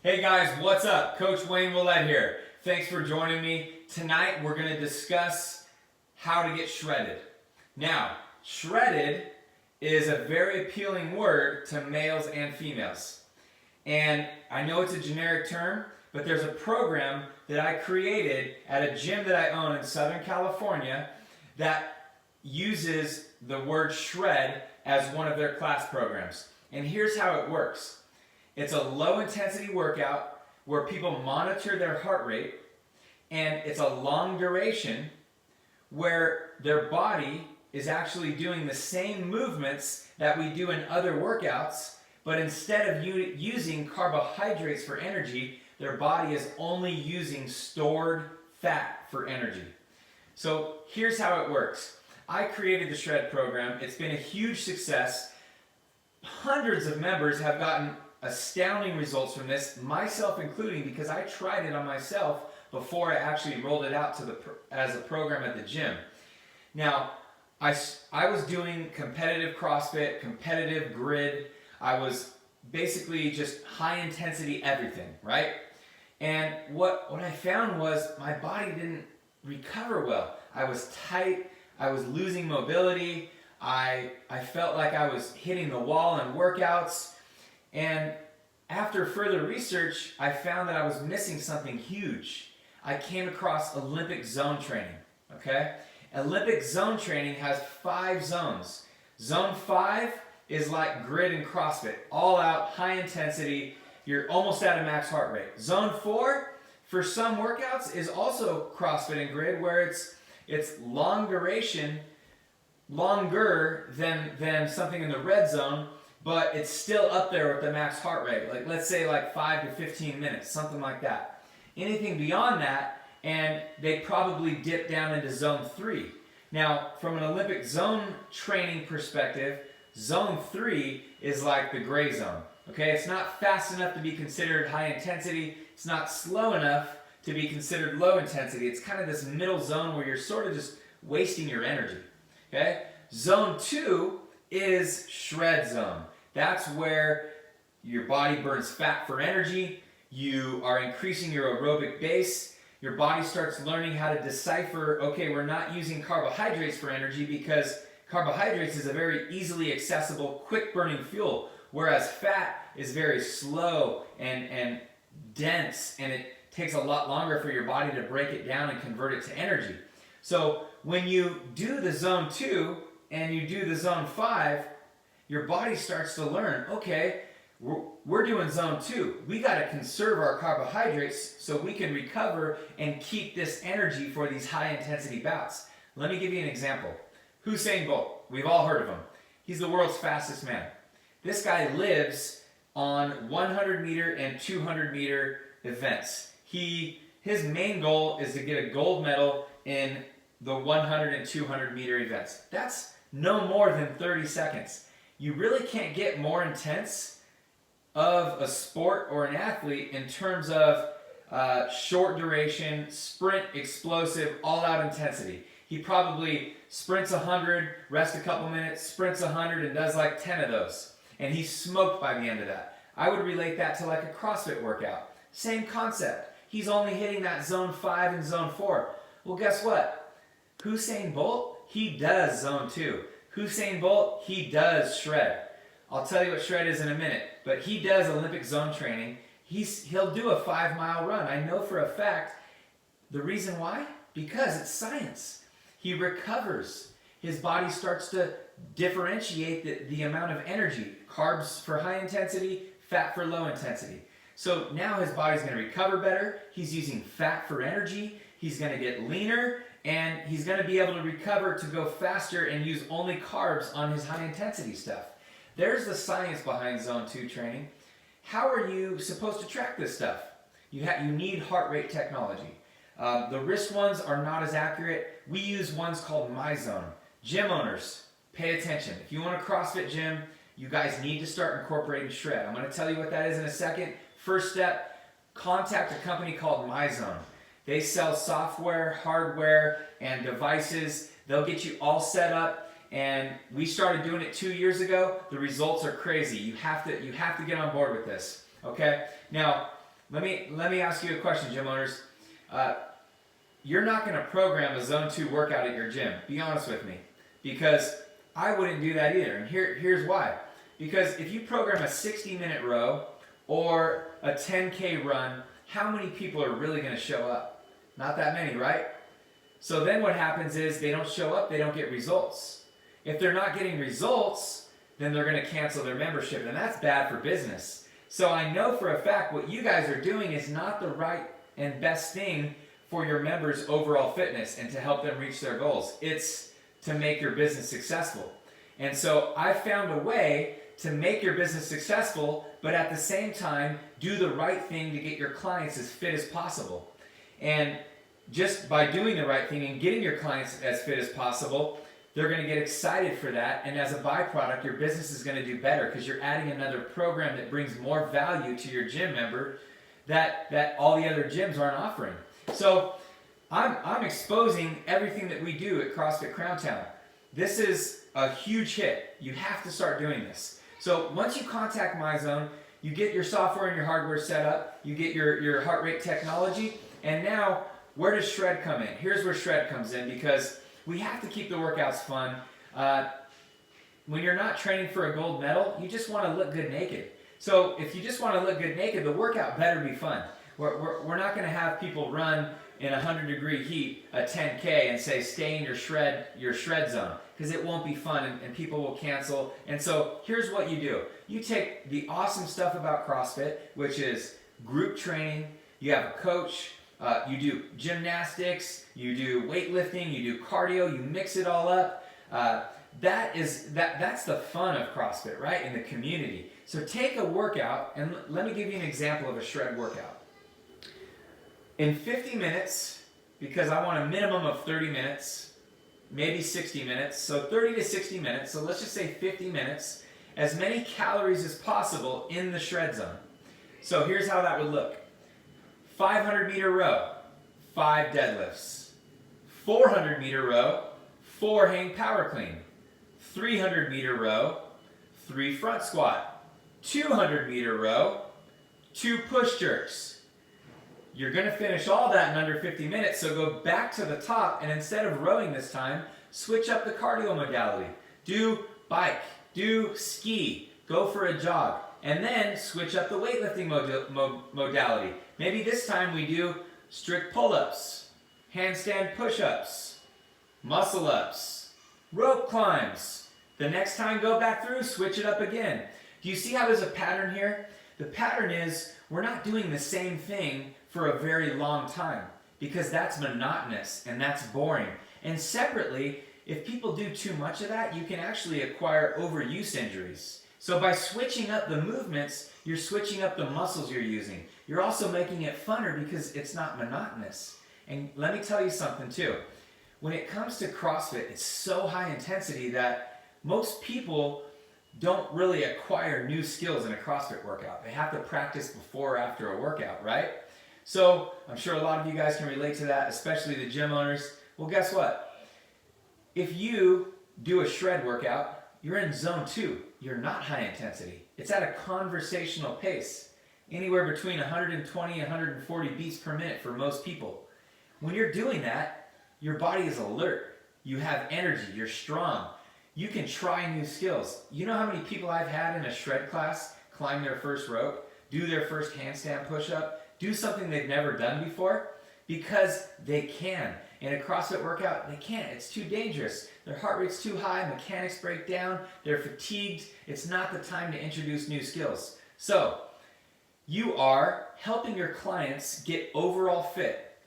Hey guys, what's up? Coach Wayne Willett here. Thanks for joining me. Tonight we're going to discuss how to get shredded. Now, shredded is a very appealing word to males and females. And I know it's a generic term, but there's a program that I created at a gym that I own in Southern California that uses the word shred as one of their class programs. And here's how it works. It's a low intensity workout where people monitor their heart rate, and it's a long duration where their body is actually doing the same movements that we do in other workouts, but instead of using carbohydrates for energy, their body is only using stored fat for energy. So here's how it works. I created the Shred program. It's been a huge success. Hundreds of members have gotten astounding results from this, myself including, because I tried it on myself before I actually rolled it out as a program at the gym. Now, I was doing competitive CrossFit, competitive grid. I was basically just high intensity everything, right? And what I found was my body didn't recover well. I was tight, I was losing mobility, I felt like I was hitting the wall in workouts. And after further research, I found that I was missing something huge. I came across Olympic zone training, okay? Olympic zone training has 5 zones. Zone 5 is like grid and CrossFit, all out, high intensity, you're almost at a max heart rate. Zone 4, for some workouts, is also CrossFit and grid, where it's long duration, longer than something in the red zone, but it's still up there with the max heart rate. Like, let's say like 5 to 15 minutes, something like that. Anything beyond that, and they probably dip down into zone 3. Now, from an Olympic zone training perspective, zone 3 is like the gray zone. Okay, it's not fast enough to be considered high intensity. It's not slow enough to be considered low intensity. It's kind of this middle zone where you're sort of just wasting your energy. Okay, zone 2 is shred zone. That's where your body burns fat for energy. You are increasing your aerobic base. Your body starts learning how to decipher, okay, we're not using carbohydrates for energy because carbohydrates is a very easily accessible, quick burning fuel, whereas fat is very slow and dense, and it takes a lot longer for your body to break it down and convert it to energy. So when you do the zone 2 and you do the zone 5, your body starts to learn, okay, we're doing zone 2. We got to conserve our carbohydrates so we can recover and keep this energy for these high intensity bouts. Let me give you an example. Usain Bolt, we've all heard of him. He's the world's fastest man. This guy lives on 100 meter and 200 meter events. His main goal is to get a gold medal in the 100 and 200 meter events. That's no more than 30 seconds. You really can't get more intense of a sport or an athlete in terms of short duration, sprint, explosive, all-out intensity. He probably sprints 100, rests a couple minutes, sprints 100, and does like 10 of those. And he's smoked by the end of that. I would relate that to like a CrossFit workout. Same concept. He's only hitting that zone 5 and zone 4. Well, guess what? Usain Bolt, he does zone 2. Usain Bolt, he does shred. I'll tell you what shred is in a minute, but he does Olympic zone training. He'll do a 5-mile run. I know for a fact. The reason why? Because it's science. He recovers. His body starts to differentiate the amount of energy. Carbs for high intensity, fat for low intensity. So now his body's going to recover better. He's using fat for energy. He's going to get leaner, and he's going to be able to recover to go faster and use only carbs on his high intensity stuff. There's the science behind zone 2 training. How are you supposed to track this stuff? You need heart rate technology. The wrist ones are not as accurate. We use ones called MyZone. Gym owners, pay attention. If you want a CrossFit gym, you guys need to start incorporating shred. I'm going to tell you what that is in a second. First step, contact a company called MyZone. They sell software, hardware, and devices. They'll get you all set up, and we started doing it 2 years ago. The results are crazy. You have to get on board with this. Okay? Now, Let me ask you a question, gym owners. You're not going to program a Zone 2 workout at your gym. Be honest with me. Because I wouldn't do that either. And here's why. Because if you program a 60-minute row or a 10K run, how many people are really going to show up? Not that many, right? So then what happens is they don't show up, they don't get results. If they're not getting results, then they're going to cancel their membership, and that's bad for business. So I know for a fact what you guys are doing is not the right and best thing for your members' overall fitness and to help them reach their goals. It's to make your business successful. And so I found a way to make your business successful, but at the same time, do the right thing to get your clients as fit as possible. And just by doing the right thing and getting your clients as fit as possible, they're going to get excited for that. And as a byproduct, your business is going to do better because you're adding another program that brings more value to your gym member that all the other gyms aren't offering. So I'm exposing everything that we do at CrossFit Crowntown. This is a huge hit. You have to start doing this. So once you contact MyZone, you get your software and your hardware set up, you get your heart rate technology, and now where does Shred come in? Here's where Shred comes in, because we have to keep the workouts fun. When you're not training for a gold medal, you just want to look good naked. So if you just want to look good naked, the workout better be fun. We're not going to have people run in 100-degree heat a 10K and say stay in your shred zone, because it won't be fun and people will cancel. And so here's what you do. You take the awesome stuff about CrossFit, which is group training, you have a coach, you do gymnastics, you do weightlifting, you do cardio, you mix it all up. That's the fun of CrossFit, right? In the community. So take a workout, and let me give you an example of a shred workout. In 50 minutes, because I want a minimum of 30 minutes, maybe 60 minutes, so 30 to 60 minutes, so let's just say 50 minutes, as many calories as possible in the shred zone. So here's how that would look. 500-meter row, 5 deadlifts. 400-meter row, 4 hang power clean. 300-meter row, 3 front squat. 200-meter row, 2 push jerks. You're going to finish all that in under 50 minutes, so go back to the top, and instead of rowing this time, switch up the cardio modality. Do bike, do ski, go for a jog, and then switch up the weightlifting modality. Maybe this time we do strict pull-ups, handstand push-ups, muscle-ups, rope climbs. The next time go back through, switch it up again. Do you see how there's a pattern here? The pattern is we're not doing the same thing for a very long time, because that's monotonous and that's boring. And separately, if people do too much of that, you can actually acquire overuse injuries. So by switching up the movements, you're switching up the muscles you're using. You're also making it funner because it's not monotonous. And let me tell you something too. When it comes to CrossFit, it's so high intensity that most people don't really acquire new skills in a CrossFit workout. They have to practice before or after a workout, right? So I'm sure a lot of you guys can relate to that, especially the gym owners. Well, guess what? If you do a shred workout, you're in zone 2. You're not high intensity. It's at a conversational pace, anywhere between 120 and 140 beats per minute for most people. When you're doing that, your body is alert. You have energy. You're strong. You can try new skills. You know how many people I've had in a shred class climb their first rope, do their first handstand push-up, do something they've never done before? Because they can. In a CrossFit workout, they can't. It's too dangerous. Their heart rate's too high, mechanics break down, they're fatigued. It's not the time to introduce new skills. So, you are helping your clients get overall fit,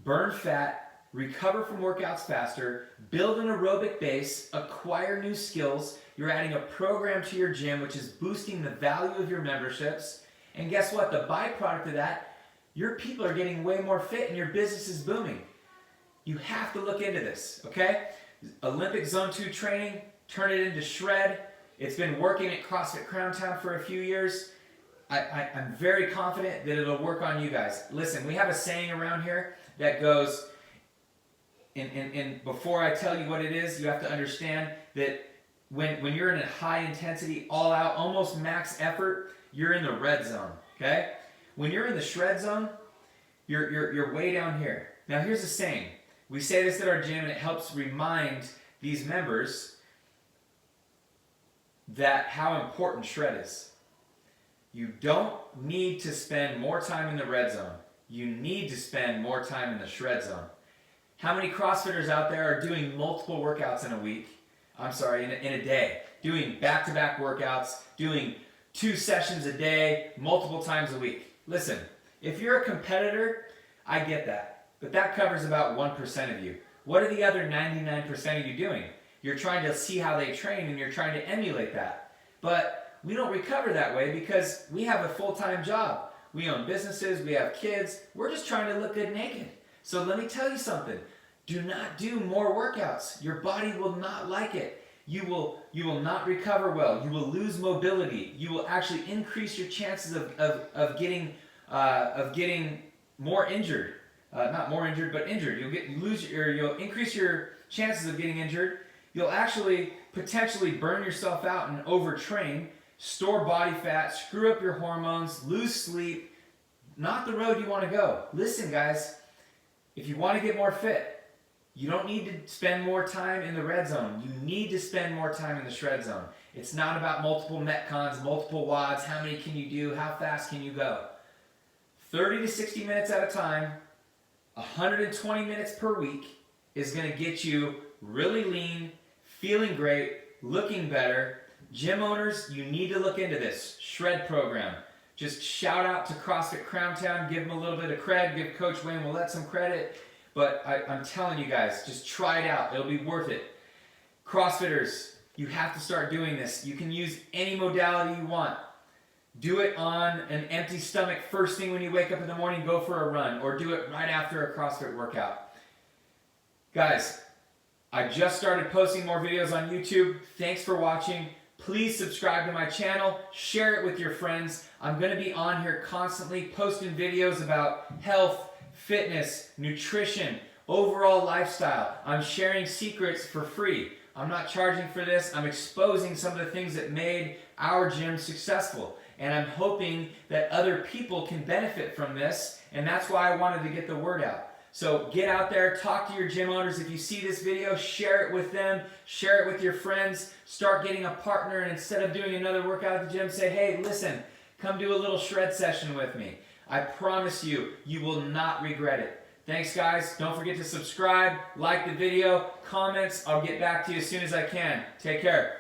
burn fat, recover from workouts faster, build an aerobic base, acquire new skills. You're adding a program to your gym, which is boosting the value of your memberships. And guess what? The byproduct of that, your people are getting way more fit and your business is booming. You have to look into this, okay? Olympic Zone 2 training, turn it into shred. It's been working at CrossFit Crowntown for a few years. I'm very confident that it'll work on you guys. Listen, we have a saying around here that goes, and before I tell you what it is, you have to understand that when you're in a high intensity, all out, almost max effort, you're in the red zone, okay? When you're in the shred zone, you're way down here. Now here's the saying. We say this at our gym, and it helps remind these members that how important shred is. You don't need to spend more time in the red zone. You need to spend more time in the shred zone. How many CrossFitters out there are doing multiple workouts in a day? Doing back-to-back workouts, doing 2 sessions a day, multiple times a week. Listen, if you're a competitor, I get that. But that covers about 1% of you. What are the other 99% of you doing? You're trying to see how they train and you're trying to emulate that. But we don't recover that way because we have a full-time job. We own businesses, we have kids. We're just trying to look good naked. So let me tell you something. Do not do more workouts. Your body will not like it. You will not recover well. You will lose mobility. You will actually increase your chances of getting more injured. Not more injured, but injured. You'll increase your chances of getting injured. You'll actually potentially burn yourself out and overtrain, store body fat, screw up your hormones, lose sleep. Not the road you want to go. Listen, guys, if you want to get more fit, you don't need to spend more time in the red zone. You need to spend more time in the shred zone. It's not about multiple Metcons, multiple WODs, how many can you do, how fast can you go. 30 to 60 minutes at a time, 120 minutes per week is going to get you really lean, feeling great, looking better. Gym owners, you need to look into this shred program. Just shout out to CrossFit Crowntown, give them a little bit of cred, give Coach Wayne Willett some credit. But I'm telling you guys, just try it out. It'll be worth it. CrossFitters, you have to start doing this. You can use any modality you want. Do it on an empty stomach first thing when you wake up in the morning, go for a run, or do it right after a CrossFit workout. Guys, I just started posting more videos on YouTube. Thanks for watching. Please subscribe to my channel. Share it with your friends. I'm going to be on here constantly posting videos about health, fitness, nutrition, overall lifestyle. I'm sharing secrets for free. I'm not charging for this. I'm exposing some of the things that made our gym successful. And I'm hoping that other people can benefit from this. And that's why I wanted to get the word out. So get out there, talk to your gym owners. If you see this video, share it with them, share it with your friends, start getting a partner, and instead of doing another workout at the gym, say, hey, listen, come do a little shred session with me. I promise you, you will not regret it. Thanks, guys. Don't forget to subscribe, like the video, comments. I'll get back to you as soon as I can. Take care.